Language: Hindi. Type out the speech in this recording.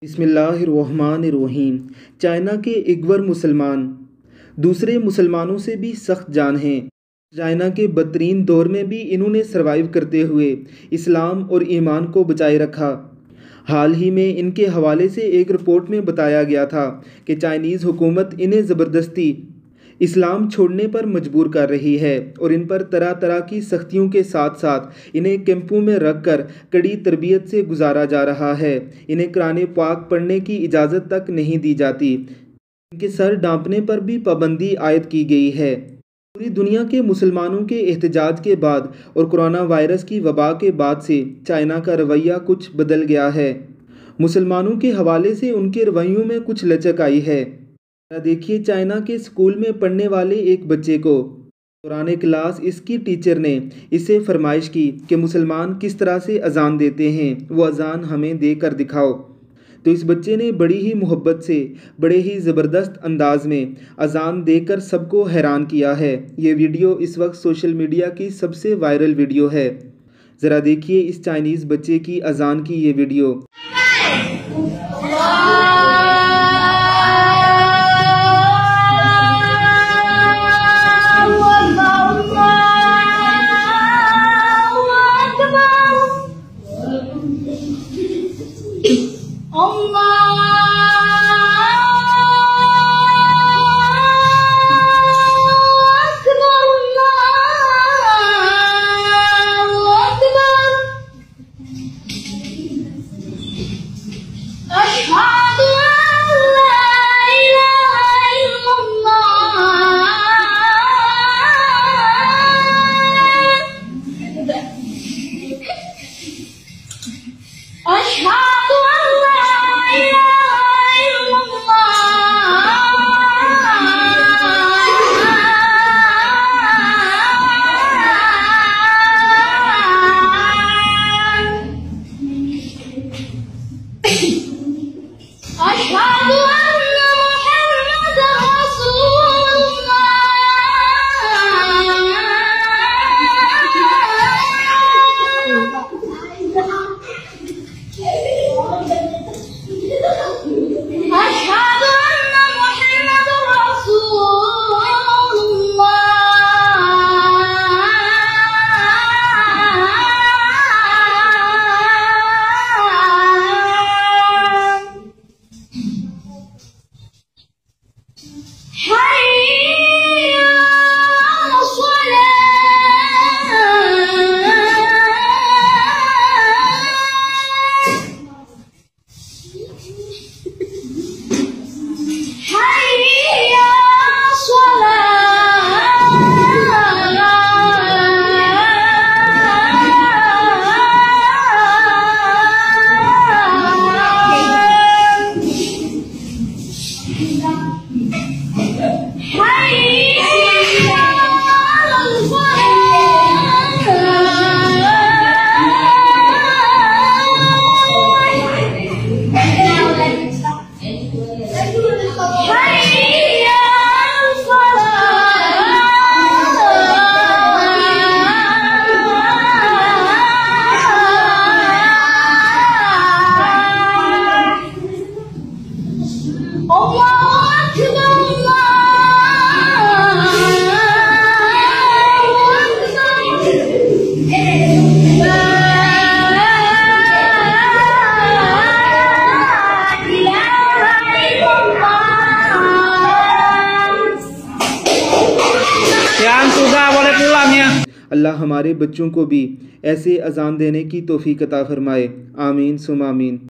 बिस्मिल्लाहिर्रहमानिर्रहीम। चाइना के इकबर मुसलमान दूसरे मुसलमानों से भी सख्त जान हैं। चाइना के बदतरीन दौर में भी इन्होंने सर्वाइव करते हुए इस्लाम और ईमान को बचाए रखा। हाल ही में इनके हवाले से एक रिपोर्ट में बताया गया था कि चाइनीज़ हुकूमत इन्हें ज़बरदस्ती इस्लाम छोड़ने पर मजबूर कर रही है और इन पर तरह तरह की सख्तियों के साथ साथ इन्हें कैंपों में रख कर कड़ी तरबियत से गुजारा जा रहा है। इन्हें कुरान पाक पढ़ने की इजाज़त तक नहीं दी जाती। इनके सर ढांपने पर भी पाबंदी आयद की गई है। पूरी दुनिया के मुसलमानों के एहतजाज के बाद और कोरोना वायरस की वबा के बाद से चाइना का रवैया कुछ बदल गया है। मुसलमानों के हवाले से उनके रवैयों में कुछ लचक आई है। देखिए, चाइना के स्कूल में पढ़ने वाले एक बच्चे को दौरान क्लास इसकी टीचर ने इससे फरमाइश की कि मुसलमान किस तरह से अजान देते हैं, वो अजान हमें देकर दिखाओ। तो इस बच्चे ने बड़ी ही मोहब्बत से बड़े ही ज़बरदस्त अंदाज में अजान देकर सबको हैरान किया है। ये वीडियो इस वक्त सोशल मीडिया की सबसे वायरल वीडियो है। ज़रा देखिए इस चाइनीज़ बच्चे की अजान की ये वीडियो। अल्लाह हमारे बच्चों को भी ऐसे अजान देने की तौफीक अता फरमाए। आमीन सुम आमीन।